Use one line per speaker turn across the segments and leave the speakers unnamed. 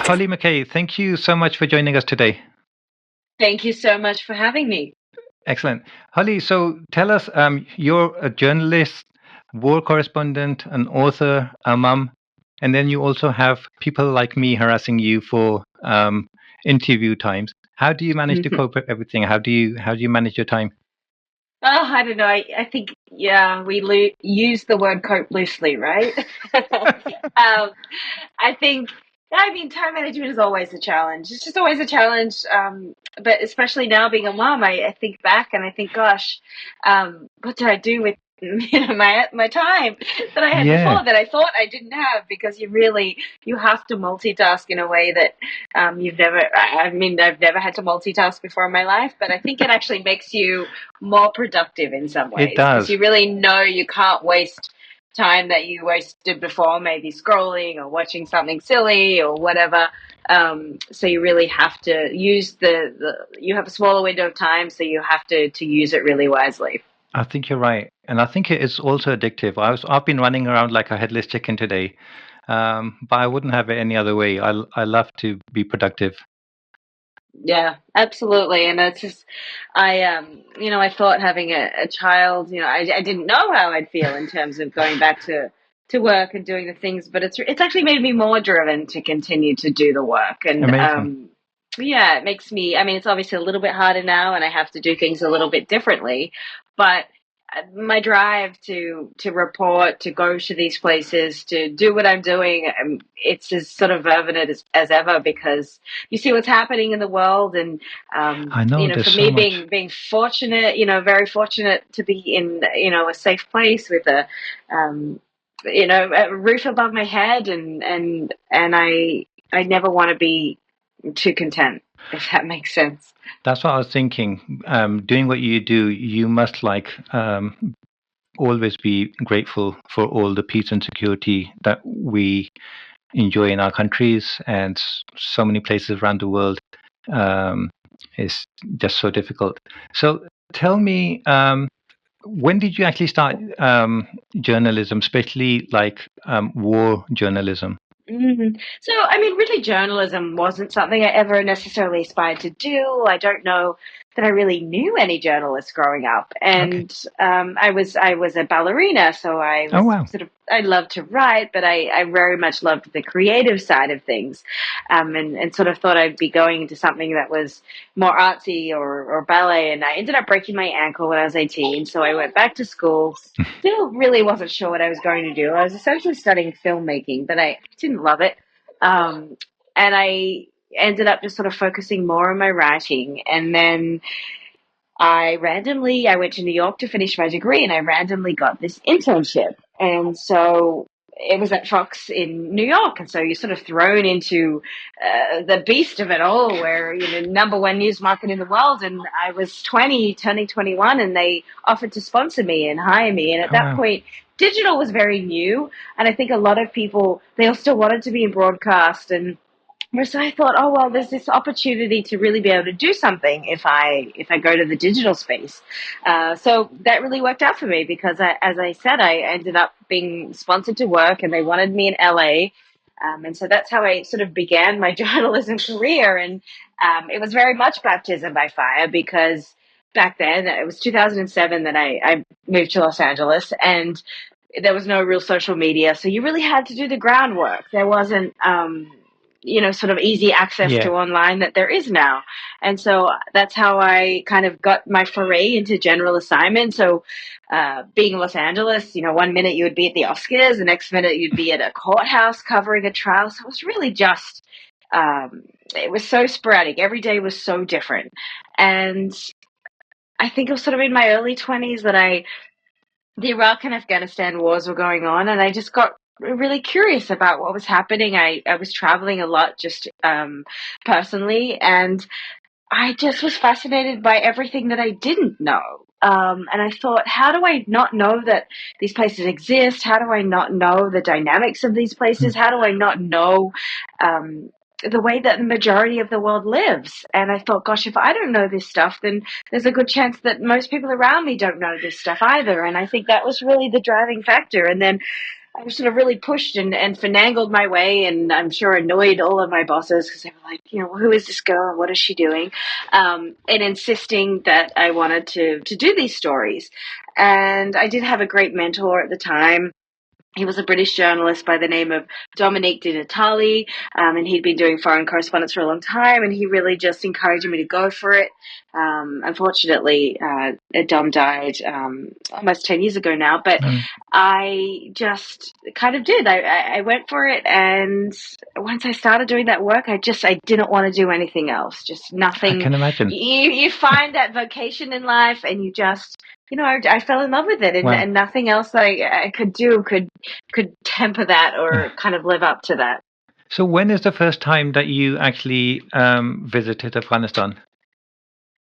Hollie McKay, thank you so much for joining us today.
Thank you so much for having me.
Excellent. Hollie, so tell us, you're a journalist, war correspondent, an author, a mum, and then you also have people like me harassing you for interview times. How do you manage to cope with everything? How do you manage your time?
Oh, I don't know. I think, yeah, we use the word cope loosely, right? I think, I mean, time management is always a challenge. It's just always a challenge. But especially now being a mom, I think back and I think, gosh, what did I do with my time that I had
Yeah,
before that I thought I didn't have? Because you have to multitask in a way that you've never. I mean, I've never had to multitask before in my life, but I think it actually makes you more productive in some
it
ways because
does.
you really know you can't waste time that you wasted before, maybe scrolling or watching something silly or whatever. So you really have to use you have a smaller window of time, so you have to use it really wisely.
I think you're right, and I think it is also addictive. I've been running around like a headless chicken today, but I wouldn't have it any other way. I love to be productive.
Yeah, absolutely. And it's just, I thought having a child, I didn't know how I'd feel in terms of going back to work and doing the things, but it's actually made me more driven to continue to do the work. And,
Amazing.
yeah, it makes me, I mean, it's obviously a little bit harder now and I have to do things a little bit differently, but my drive to report, to go to these places, to do what I'm doing, it's as sort of fervent as ever because you see what's happening in the world, and
I know there's
for
so
me
much.
being fortunate, very fortunate to be in a safe place with um, a roof above my head, and I never want to be too content, if that makes sense.
That's what I was thinking. Doing what you do, you must always be grateful for all the peace and security that we enjoy in our countries and so many places around the world. Um, is just so difficult. So tell me, when did you actually start journalism, especially like war journalism?
So, I mean, really, journalism wasn't something I ever necessarily aspired to do. I don't know that I really knew any journalists growing up,
Okay.
and I was a ballerina, so I
Oh
was
wow.
I loved to write, but I very much loved the creative side of things, and sort of thought I'd be going into something that was more artsy or ballet, and I ended up breaking my ankle when I was 18, so I went back to school. Still really wasn't sure what I was going to do. I was essentially studying filmmaking, but I didn't love it. And I ended up just sort of focusing more on my writing. And then I went to New York to finish my degree and I randomly got this internship. And so it was at Fox in New York. And so you're sort of thrown into the beast of it all, where, number one news market in the world. And I was 20, turning 21, and they offered to sponsor me and hire me. And at
Oh
that
wow.
point, digital was very new. And I think a lot of people, they all still wanted to be in broadcast. And so I thought, oh well, there's this opportunity to really be able to do something if I go to the digital space. So that really worked out for me because, as I said, I ended up being sponsored to work, and they wanted me in LA, and so that's how I sort of began my journalism career. And it was very much baptism by fire because back then it was 2007 that I moved to Los Angeles, and there was no real social media, so you really had to do the groundwork. There wasn't, sort of easy access
Yeah.
to online that there is now. And so that's how I kind of got my foray into general assignment. So, being in Los Angeles, one minute you would be at the Oscars, the next minute you'd be at a courthouse covering a trial. So it was really just, it was so sporadic. Every day was so different. And I think it was sort of in my early 20s that the Iraq and Afghanistan wars were going on, and I just got really curious about what was happening. I was traveling a lot just personally, and I just was fascinated by everything that I didn't know. And I thought, how do I not know that these places exist? How do I not know the dynamics of these
Hmm.
places? How do I not know the way that the majority of the world lives? And I thought, gosh, if I don't know this stuff, then there's a good chance that most people around me don't know this stuff either. And I think that was really the driving factor. And then I sort of really pushed and finagled my way, and I'm sure annoyed all of my bosses because they were like, who is this girl? What is she doing? And insisting that I wanted to do these stories. And I did have a great mentor at the time. He was a British journalist by the name of Dominique Di Natale, and he'd been doing foreign correspondence for a long time, and he really just encouraged me to go for it. Unfortunately, Dom died almost 10 years ago now, but I just kind of did. I went for it, and once I started doing that work, I didn't want to do anything else. Just nothing.
I can imagine.
You find that vocation in life, and you just, I fell in love with it, and nothing else that I could do could temper that or kind of live up to that.
So when is the first time that you actually visited Afghanistan?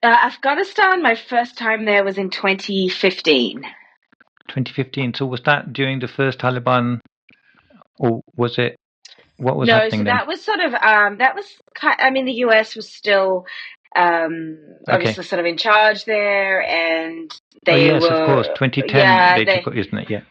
Afghanistan, my first time there was in 2015.
2015. So was that during the first Taliban, or was it? What was happening then?
That was sort of the US was still obviously sort of in charge there, and they
of course, 2010 they took, isn't it? Yeah.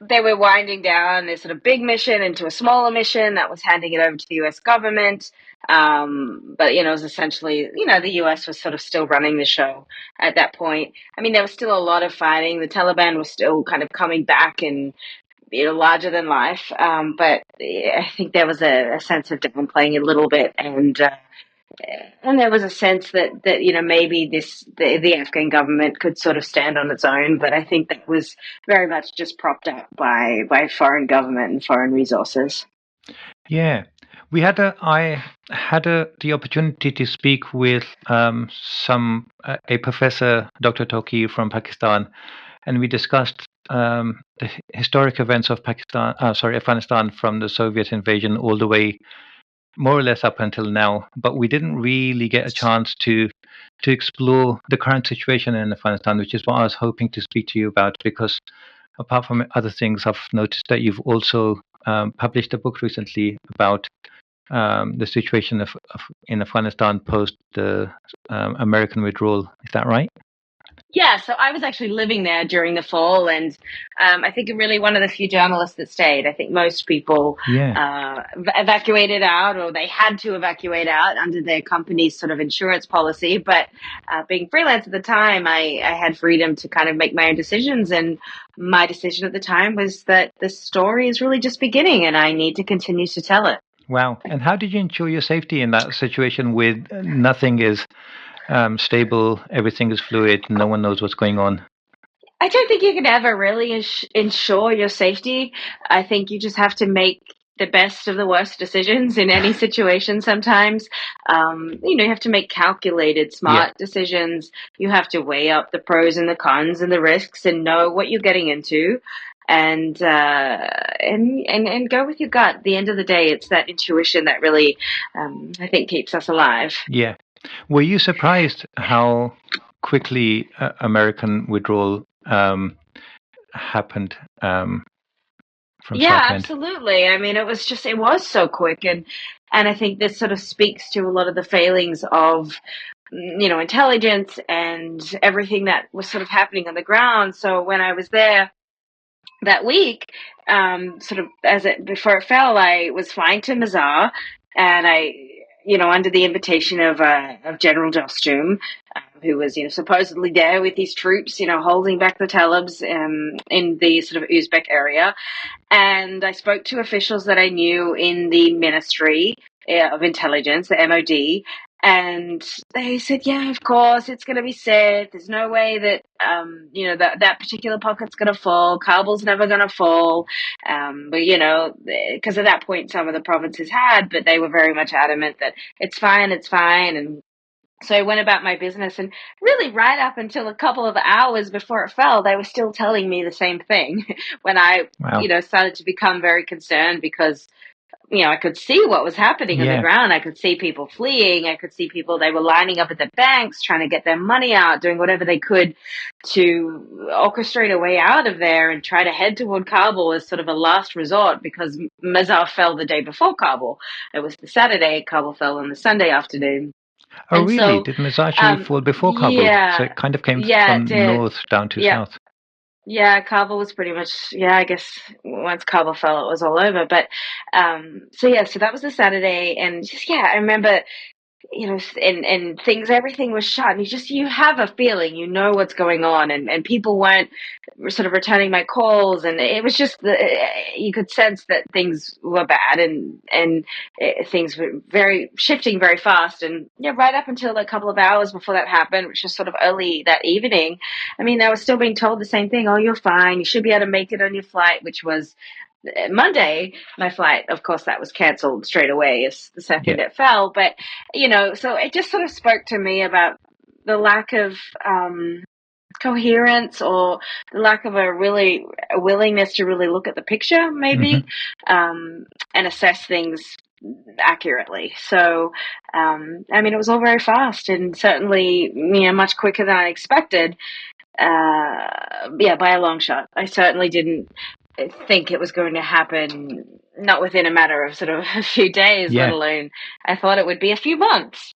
They were winding down this sort of big mission into a smaller mission that was handing it over to the US government. But it was essentially, the US was sort of still running the show at that point. I mean, there was still a lot of fighting. The Taliban was still kind of coming back and larger than life. But I think there was a sense of downplaying a little bit, and there was a sense that maybe the Afghan government could sort of stand on its own. But I think that was very much just propped up by foreign government and foreign resources.
Yeah. I had the opportunity to speak with a professor, Dr. Toki from Pakistan, and we discussed the historic events of Afghanistan from the Soviet invasion all the way, more or less, up until now. But we didn't really get a chance to explore the current situation in Afghanistan, which is what I was hoping to speak to you about, because apart from other things, I've noticed that you've also published a book recently about the situation in Afghanistan post the American withdrawal. Is that right?
Yeah, so I was actually living there during the fall, and I think really one of the few journalists that stayed. I think most people evacuated out, or they had to evacuate out under their company's sort of insurance policy. But being freelance at the time, I had freedom to kind of make my own decisions, and my decision at the time was that the story is really just beginning, and I need to continue to tell it.
Wow. And how did you ensure your safety in that situation with nothing is stable, everything is fluid, no one knows what's going on?
I don't think you can ever really ensure your safety. I think you just have to make the best of the worst decisions in any situation sometimes. You have to make calculated, smart decisions. You have to weigh up the pros and the cons and the risks and know what you're getting into. And go with your gut. At the end of the day, it's that intuition that really, I think, keeps us alive.
Yeah. Were you surprised how quickly American withdrawal happened from
absolutely. I mean, it was so quick, and I think this sort of speaks to a lot of the failings of intelligence and everything that was sort of happening on the ground. So when I was there that week, before it fell, I was flying to Mazar, and I, under the invitation of General Dostum, who was, supposedly there with his troops, holding back the Talibs in the sort of Uzbek area. And I spoke to officials that I knew in the Ministry of Intelligence, the MOD, and they said, yeah, of course, it's going to be safe. There's no way that, that particular pocket's going to fall. Kabul's never going to fall. But, because at that point, some of the provinces had, but they were very much adamant that it's fine. And so I went about my business, and really right up until a couple of hours before it fell, they were still telling me the same thing when I, started to become very concerned because, I could see what was happening on the ground. I could see people fleeing. I could see people, they were lining up at the banks, trying to get their money out, doing whatever they could to orchestrate a way out of there and try to head toward Kabul as sort of a last resort, because Mazar fell the day before Kabul. It was the Saturday. Kabul fell on the Sunday afternoon.
Oh, and really? So, did Mazar-i-Sharif fall before Kabul? So it kind of came from north down to south.
Yeah, Kabul was pretty much, yeah, I guess once Kabul fell, it was all over. But, so yeah, so that was the Saturday. And just, yeah, I remember, and things, everything was shut. And you have a feeling, you know what's going on. And people weren't sort of returning my calls. And it was just, you could sense that things were bad and things were shifting very fast. And yeah, right up until a couple of hours before that happened, which was sort of early that evening, I mean, I was still being told the same thing. Oh, you're fine. You should be able to make it on your flight, which was Monday. My flight, of course, that was cancelled straight away as the
Yeah.
second it fell. But, so it just sort of spoke to me about the lack of coherence, or the lack of a willingness to really look at the picture, maybe, and assess things accurately. So, I mean, it was all very fast, and certainly, much quicker than I expected. Yeah, by a long shot. I certainly didn't think it was going to happen, not within a matter of sort of a few days, let
Yeah.
alone I thought it would be a few months.